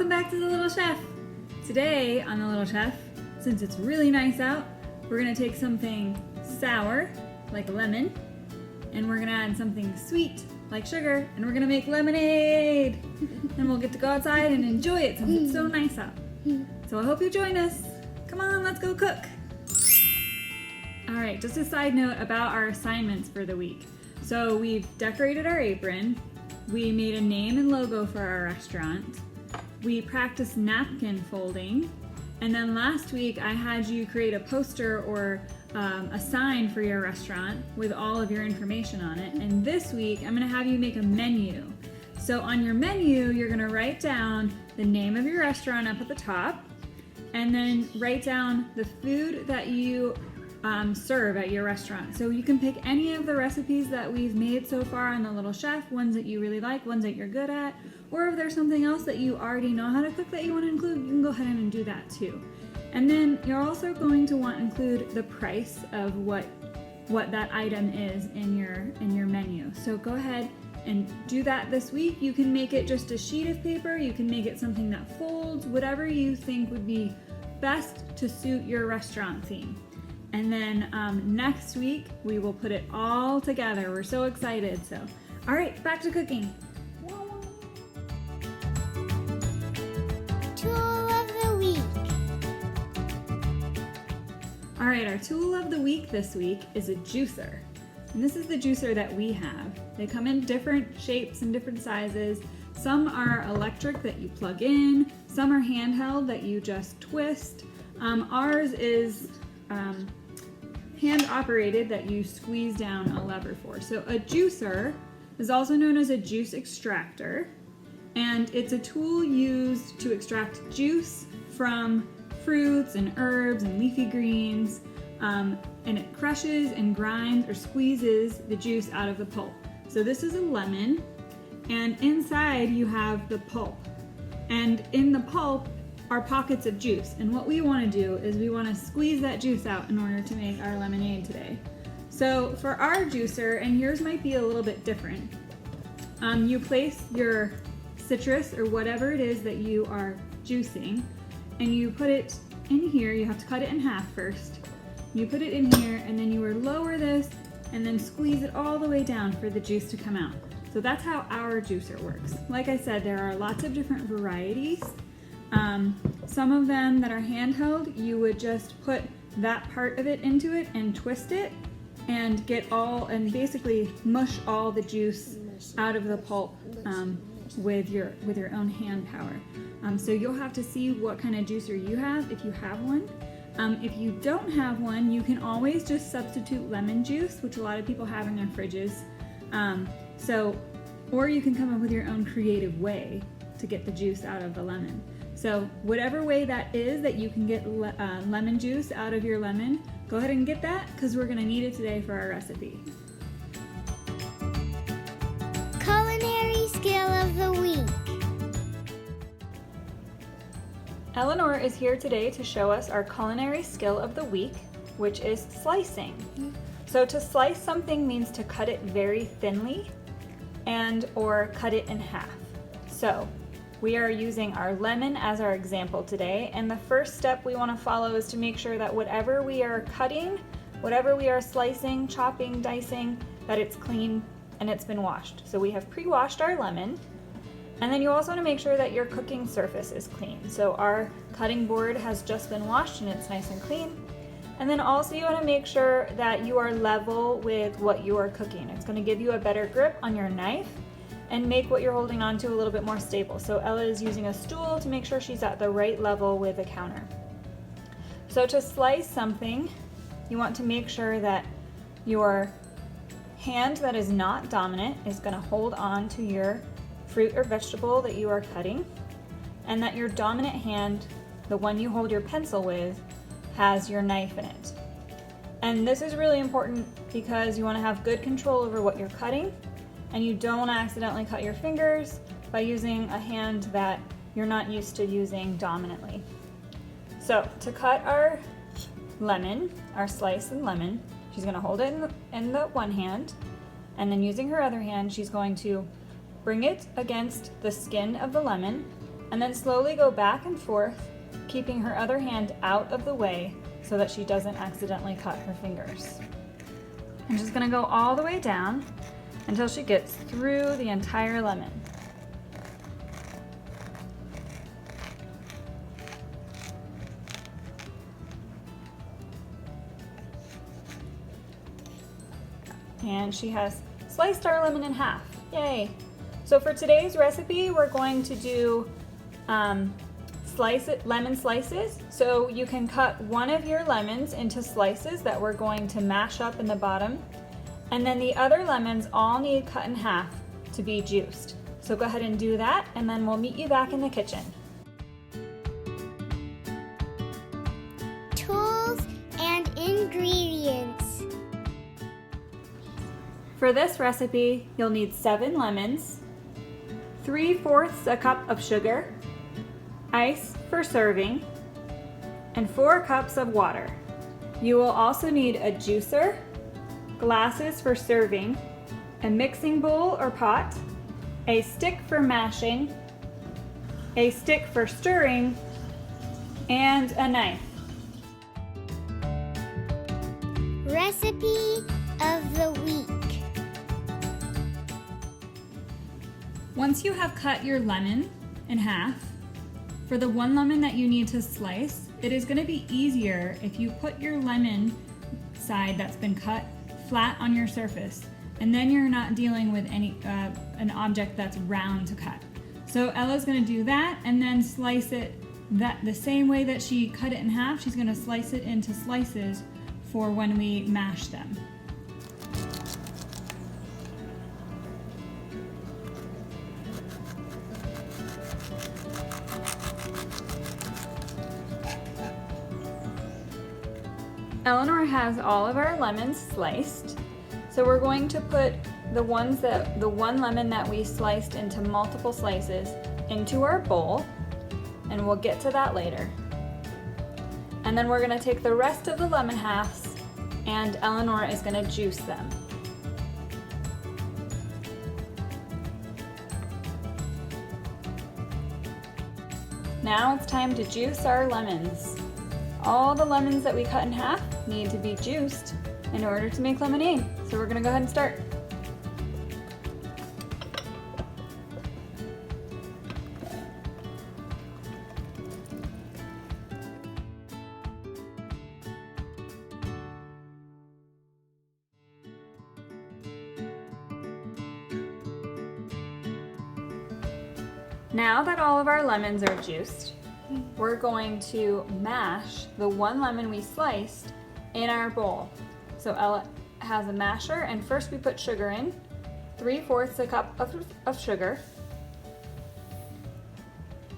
welcome back to The Little Chef. Today on The Little Chef, since it's really nice out, we're gonna take something sour, like a lemon, and we're gonna add something sweet, like sugar, and we're gonna make lemonade. And we'll get to go outside and enjoy it since it's so nice out. So I hope you join us. Come on, let's go cook. All right, just a side note about our assignments for the week. So we've decorated our apron. We made a name and logo for our restaurant. We practiced napkin folding. And then last week I had you create a poster or a sign for your restaurant with all of your information on it. And this week I'm gonna have you make a menu. So on your menu, you're gonna write down the name of your restaurant up at the top, and then write down the food that you serve at your restaurant. So you can pick any of the recipes that we've made so far on The Little Chef, ones that you really like, ones that you're good at, or if there's something else that you already know how to cook that you want to include, you can go ahead and do that too. And then you're also going to want to include the price of what that item is in your menu. So go ahead and do that this week. You can make it just a sheet of paper, you can make it something that folds, whatever you think would be best to suit your restaurant theme. And then next week, we will put it all together. We're so excited. So, all right, back to cooking. Tool of the week. All right, our tool of the week this week is a juicer. And this is the juicer that we have. They come in different shapes and different sizes. Some are electric that you plug in. Some are handheld that you just twist. Ours is hand operated that you squeeze down a lever for. So a juicer is also known as a juice extractor, and it's a tool used to extract juice from fruits and herbs and leafy greens, and it crushes and grinds or squeezes the juice out of the pulp. So this is a lemon, and inside you have the pulp, and in the pulp are pockets of juice. And what we want to do is we want to squeeze that juice out in order to make our lemonade today. So for our juicer, and yours might be a little bit different, you place your citrus or whatever it is that you are juicing, and you put it in here. You have to cut it in half first. You put it in here, and then you would lower this and then squeeze it all the way down for the juice to come out. So that's how our juicer works. Like I said, there are lots of different varieties. Some of them that are handheld, you would just put that part of it into it and twist it and basically mush all the juice out of the pulp with your own hand power. So you'll have to see what kind of juicer you have if you have one. If you don't have one, you can always just substitute lemon juice, which a lot of people have in their fridges. Or you can come up with your own creative way to get the juice out of the lemon. So whatever way that is that you can get lemon juice out of your lemon, go ahead and get that, because we're gonna need it today for our recipe. Culinary skill of the week. Eleanor is here today to show us our culinary skill of the week, which is slicing. So to slice something means to cut it very thinly or cut it in half. So we are using our lemon as our example today, and the first step we want to follow is to make sure that whatever we are cutting, whatever we are slicing, chopping, dicing, that it's clean and it's been washed. So we have pre-washed our lemon, and then you also want to make sure that your cooking surface is clean. So our cutting board has just been washed and it's nice and clean. And then also you want to make sure that you are level with what you are cooking. It's going to give you a better grip on your knife and make what you're holding on to a little bit more stable. So Ella is using a stool to make sure she's at the right level with the counter. So to slice something, you want to make sure that your hand that is not dominant is going to hold on to your fruit or vegetable that you are cutting, and that your dominant hand, the one you hold your pencil with, has your knife in it. And this is really important because you want to have good control over what you're cutting, and you don't want to accidentally cut your fingers by using a hand that you're not used to using dominantly. So to cut our lemon, our sliced lemon, she's going to hold it in the one hand, and then using her other hand, she's going to bring it against the skin of the lemon and then slowly go back and forth, keeping her other hand out of the way so that she doesn't accidentally cut her fingers. I'm just gonna go all the way down until she gets through the entire lemon. And she has sliced our lemon in half. Yay! So for today's recipe, we're going to do lemon slices. So you can cut one of your lemons into slices that we're going to mash up in the bottom. And then the other lemons all need cut in half to be juiced. So go ahead and do that, and then we'll meet you back in the kitchen. Tools and ingredients. For this recipe, you'll need 7 lemons, 3/4 a cup of sugar, ice for serving, and 4 cups of water. You will also need a juicer, glasses for serving, a mixing bowl or pot, a stick for mashing, a stick for stirring, and a knife. Recipe of the week. Once you have cut your lemon in half, for the one lemon that you need to slice, it is going to be easier if you put your lemon side that's been cut flat on your surface, and then you're not dealing with an object that's round to cut. So Ella's going to do that and then slice it the same way that she cut it in half. She's going to slice it into slices for when we mash them. Eleanor has all of our lemons sliced, so we're going to put the one lemon that we sliced into multiple slices into our bowl, and we'll get to that later. And then we're going to take the rest of the lemon halves, and Eleanor is going to juice them. Now it's time to juice our lemons. All the lemons that we cut in half need to be juiced in order to make lemonade. So we're gonna go ahead and start. Now that all of our lemons are juiced, we're going to mash the one lemon we sliced in our bowl. So Ella has a masher, and first we put sugar in, 3/4 a cup of sugar.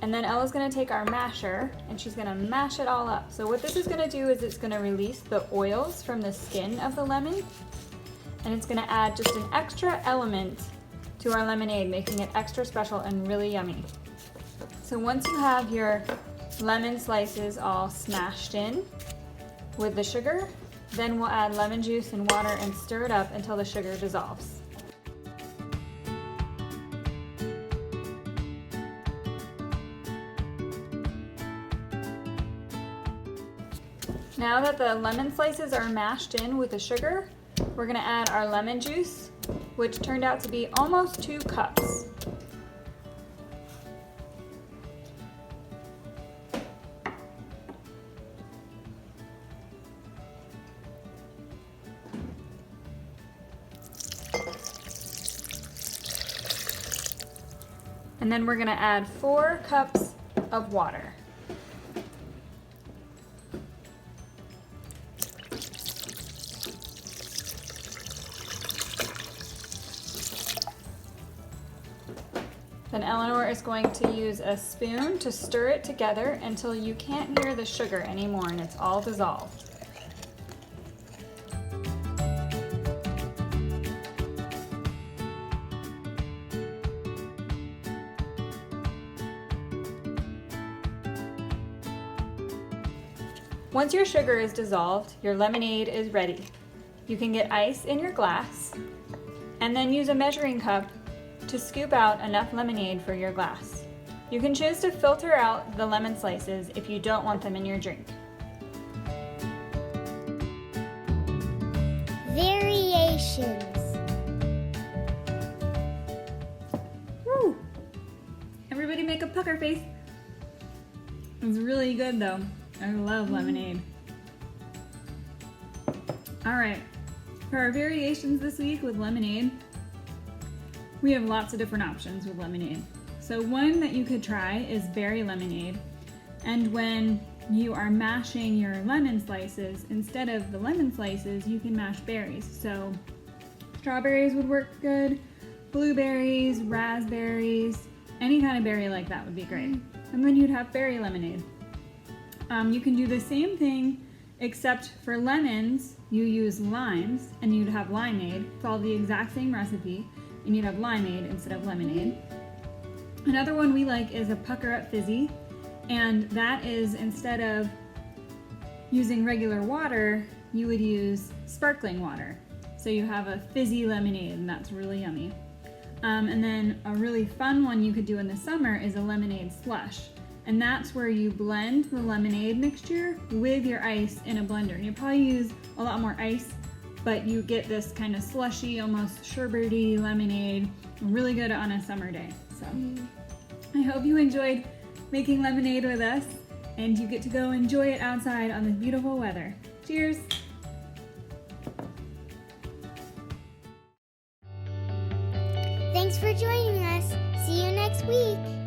And then Ella's gonna take our masher and she's gonna mash it all up. So what this is gonna do is it's gonna release the oils from the skin of the lemon, and it's gonna add just an extra element to our lemonade, making it extra special and really yummy. So once you have your lemon slices all smashed in with the sugar, then we'll add lemon juice and water and stir it up until the sugar dissolves. Now that the lemon slices are mashed in with the sugar, we're gonna add our lemon juice, which turned out to be almost 2 cups. And then we're gonna add 4 cups of water. Then Eleanor is going to use a spoon to stir it together until you can't hear the sugar anymore and it's all dissolved. Once your sugar is dissolved, your lemonade is ready. You can get ice in your glass and then use a measuring cup to scoop out enough lemonade for your glass. You can choose to filter out the lemon slices if you don't want them in your drink. Variations. Woo! Everybody make a pucker face. It's really good though. I love lemonade. All right, for our variations this week with lemonade, we have lots of different options with lemonade. So one that you could try is berry lemonade. And when you are mashing your lemon slices, instead of the lemon slices, you can mash berries. So strawberries would work good, blueberries, raspberries, any kind of berry like that would be great. And then you'd have berry lemonade. You can do the same thing, except for lemons, you use limes, and you'd have limeade. Follow the exact same recipe, and you'd have limeade instead of lemonade. Another one we like is a pucker up fizzy, and that is instead of using regular water, you would use sparkling water. So you have a fizzy lemonade, and that's really yummy. And then a really fun one you could do in the summer is a lemonade slush. And that's where you blend the lemonade mixture with your ice in a blender. And you probably use a lot more ice, but you get this kind of slushy, almost sherbety lemonade. Really good on a summer day. So I hope you enjoyed making lemonade with us, and you get to go enjoy it outside on this beautiful weather. Cheers! Thanks for joining us. See you next week.